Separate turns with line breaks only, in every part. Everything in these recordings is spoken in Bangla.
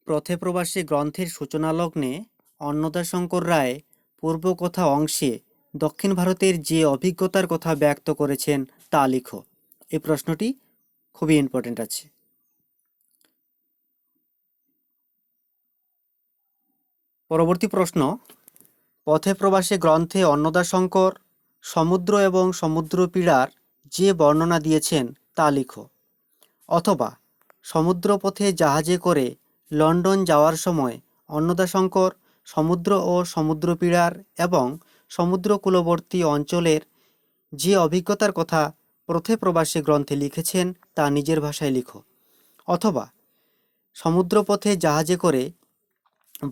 পথে প্রবাসী গ্রন্থের সূচনালগ্নে অন্নদাশঙ্কর রায় পূর্বকথা অংশে দক্ষিণ ভারতের যে অভিজ্ঞতার কথা ব্যক্ত করেছেন তা লিখো। এই প্রশ্নটি খুবই ইম্পর্টেন্ট আছে। পরবর্তী প্রশ্ন, পথে প্রবাসী গ্রন্থে অন্নদাশঙ্কর সমুদ্র এবং সমুদ্রপীড়ার যে বর্ণনা দিয়েছেন তা লিখো। অথবা সমুদ্রপথে জাহাজে করে লন্ডন যাওয়ার সময় অন্নদাশঙ্কর সমুদ্র ও সমুদ্রপীড়ার এবং সমুদ্রকূলবর্তী অঞ্চলের যে অভিজ্ঞতার কথা পথে প্রবাসী গ্রন্থে লিখেছেন তা নিজের ভাষায় লিখো। অথবা সমুদ্রপথে জাহাজে করে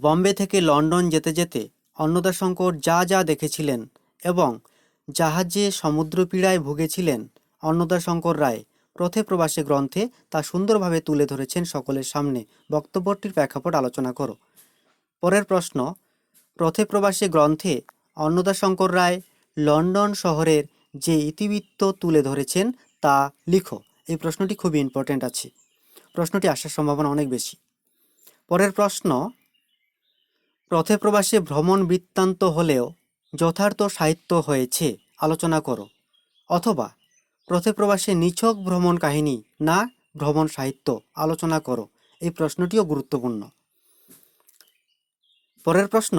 বম্বে থেকে লন্ডন যেতে যেতে অন্নদাশঙ্কর যা যা দেখেছিলেন এবং জাহাজে সমুদ্রপীড়ায় ভুগেছিলেন অন্নদাশঙ্কর রায় পথে প্রবাসী গ্রন্থে তা সুন্দরভাবে তুলে ধরেছেন সকলের সামনে। বক্তব্যটির প্রেক্ষাপট আলোচনা করো। পরের প্রশ্ন, পথে প্রবাসী গ্রন্থে অন্নদাশঙ্কর রায় লন্ডন শহরের যে ইতিবৃত্ত তুলে ধরেছেন তা লিখো। এই প্রশ্নটি খুবই ইম্পর্ট্যান্ট আছে, প্রশ্নটি আসার সম্ভাবনা অনেক বেশি। পরের প্রশ্ন, পথে প্রবাসী ভ্রমণ বৃত্তান্ত হলেও যথার্থ সাহিত্য হয়েছে, আলোচনা করো। অথবা পথে প্রবাসী নিছক ভ্রমণ কাহিনী না ভ্রমণ সাহিত্য, আলোচনা করো। এই প্রশ্নটিও গুরুত্বপূর্ণ। পরের প্রশ্ন,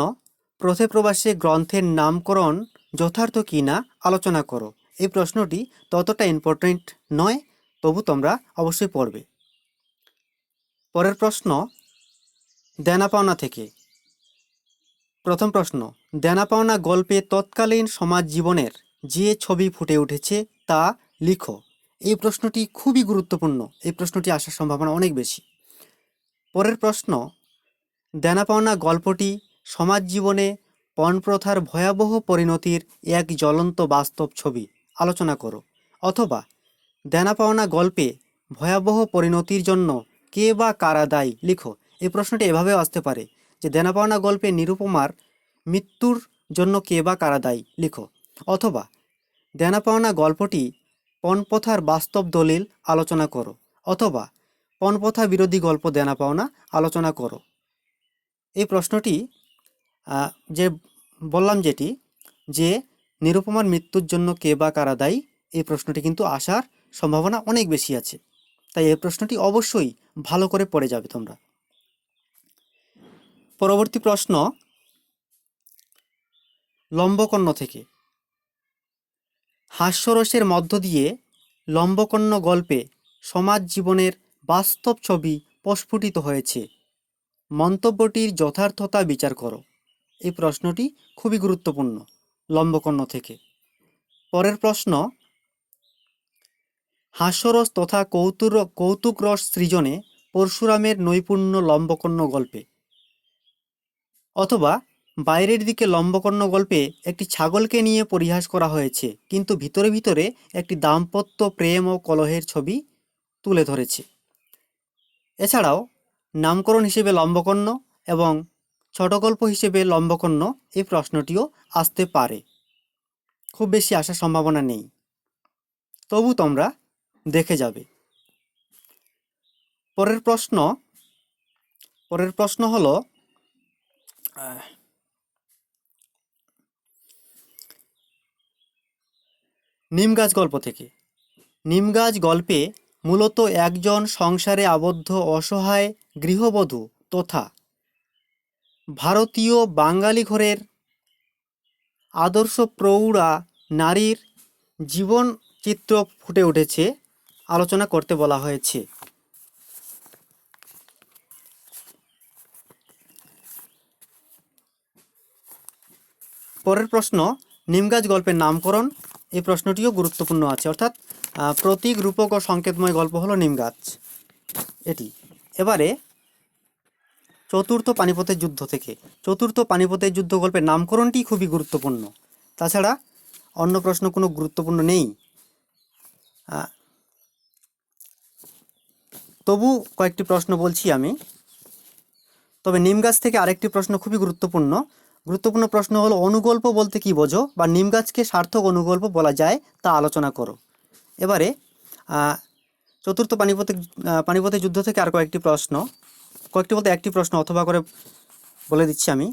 পথে প্রবাসী গ্রন্থের নামকরণ যথার্থ কি না, আলোচনা করো। এই প্রশ্নটি ততটা ইম্পর্টেন্ট নয়, তবু তোমরা অবশ্যই পড়বে। পরের প্রশ্ন, দেনা পাওনা থেকে। প্রথম প্রশ্ন, দেনা পাওনা গল্পে তৎকালীন সমাজ জীবনের যে ছবি ফুটে উঠেছে তা লিখো। এই প্রশ্নটি খুবই গুরুত্বপূর্ণ, এই প্রশ্নটি আসার সম্ভাবনা অনেক বেশি। পরের প্রশ্ন, দেনা পাওনা গল্পটি সমাজ জীবনে পণপ্রথার ভয়াবহ পরিণতির এক জ্বলন্ত বাস্তব ছবি, আলোচনা করো। অথবা দেনা পাওনা গল্পে ভয়াবহ পরিণতির জন্য কে বা কারা দায়ী, লিখো। এই প্রশ্নটি এভাবেও আসতে পারে যে দেনা পাওনা গল্পে নিরুপমার মৃত্যুর জন্য কে বা কারা দায়ী, লিখো। অথবা দেনা পাওনা গল্পটি পণপ্রথার বাস্তব দলিল, আলোচনা করো। অথবা পণপ্রথা বিরোধী গল্প দেনা পাওনা, আলোচনা করো। এই প্রশ্নটি যে বললাম যেটি যে নিরুপমার মৃত্যুর জন্য কে বা কারা দায়ী, এই প্রশ্নটি কিন্তু আসার সম্ভাবনা অনেক বেশি আছে, তাই এই প্রশ্নটি অবশ্যই ভালো করে পড়ে যাবে তোমরা। পরবর্তী প্রশ্ন, লম্বকর্ণ থেকে। হাস্যরসের মধ্য দিয়ে লম্বকর্ণ গল্পে সমাজ জীবনের বাস্তব ছবি প্রস্ফুটিত হয়েছে, মন্তব্যটির যথার্থতা বিচার করো। এই প্রশ্নটি খুবই গুরুত্বপূর্ণ, লম্বকর্ণ থেকে। পরের প্রশ্ন, হাস্যরস তথা কৌতুকরস সৃজনে পরশুরামের নৈপুণ্য লম্বকর্ণ গল্পে। অথবা বাইরের দিকে লম্বকর্ণ গল্পে একটি ছাগলকে নিয়ে পরিহাস করা হয়েছে, কিন্তু ভিতরে ভিতরে একটি দাম্পত্য প্রেম ও কলহের ছবি তুলে ধরেছে। এছাড়াও নামকরণ হিসেবে লম্বকর্ণ এবং ছোট গল্প হিসেবে লম্বকর্ণ, এই প্রশ্নটিও আসতে পারে, খুব বেশি আসার সম্ভাবনা নেই, তবু তোমরা দেখে যাবে। পরের প্রশ্ন হলো নিমগাছ গল্প থেকে। নিমগাছ গল্পে মূলত একজন সংসারে আবদ্ধ অসহায় গৃহবধূ তথা ভারতীয় বাঙালি ঘরের আদর্শ প্রৌঢ়া নারীর জীবন চিত্র ফুটে উঠেছে, আলোচনা করতে বলা হয়েছে। পরের প্রশ্ন, নিমগাছ গল্পের নামকরণ, এই প্রশ্নটিও গুরুত্বপূর্ণ আছে, অর্থাৎ প্রতীক রূপক ও সংকেতময় গল্প হলো নিমগাছ, এটি। এবারে চতুর্থ পানিপথের যুদ্ধ থেকে। চতুর্থ পানিপথের যুদ্ধ গল্পের নামকরণটি খুবই গুরুত্বপূর্ণ, তাছাড়া অন্য প্রশ্ন কোনো গুরুত্বপূর্ণ নেই, তবু কয়েকটি প্রশ্ন বলছি আমি। তবে নিমগাছ থেকে আরেকটি প্রশ্ন খুবই গুরুত্বপূর্ণ প্রশ্ন হলো অনুগল্প বলতে কি বোঝো, বা নিমগাছকে সার্থক অনুগল্প বলা যায় তা আলোচনা করো। এবারে চতুর্থ পানিপথের যুদ্ধ থেকে আর কয়েকটি প্রশ্ন। কয়েকটি বলতে একটি প্রশ্ন অথবা করে বলে দিচ্ছি আমি।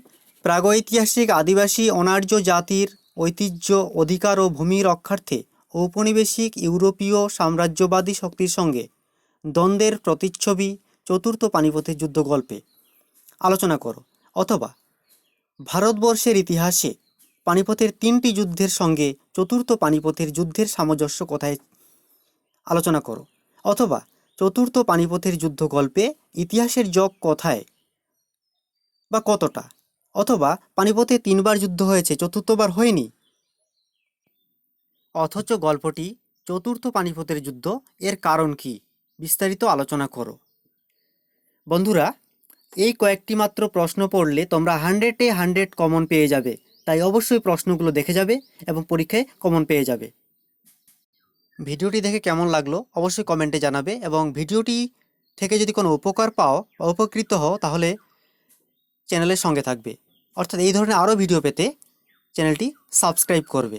প্রাগৈতিহাসিক আদিবাসী অনার্য জাতির ঐতিহ্য, অধিকার ও ভূমি রক্ষার্থে ঔপনিবেশিক ইউরোপীয় সাম্রাজ্যবাদী শক্তির সঙ্গে দ্বন্দ্বের প্রতিচ্ছবি চতুর্থ পানিপথের যুদ্ধ গল্পে আলোচনা করো। অথবা ভারতবর্ষের ইতিহাসে পানিপথের 3টি যুদ্ধের সঙ্গে চতুর্থ পানিপথের যুদ্ধের সামঞ্জস্য কথায় আলোচনা করো। অথবা চতুর্থ পানিপথের যুদ্ধ গল্পে ইতিহাসের যোগ কথায় বা কতটা। অথবা পানিপথে 3বার যুদ্ধ হয়েছে, চতুর্থবার হয়নি, অথচ গল্পটি চতুর্থ পানিপথের যুদ্ধ, এর কারণ কি, বিস্তারিত আলোচনা করো। বন্ধুরা, এই কয়েকটি মাত্র প্রশ্ন পড়লে তোমরা 100-এ 100 কমন পেয়ে যাবে। তাই অবশ্যই প্রশ্নগুলো দেখে যাবে এবং পরীক্ষায় কমন পেয়ে যাবে। ভিডিওটি দেখে কেমন লাগলো অবশ্যই কমেন্টে জানাবে, এবং ভিডিওটি থেকে যদি কোনো উপকার পাও বা উপকৃত হও তাহলে চ্যানেলের সঙ্গে থাকবে। অর্থাৎ এই ধরনের আরও ভিডিও পেতে চ্যানেলটি সাবস্ক্রাইব করবে।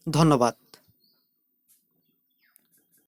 ধন্যবাদ।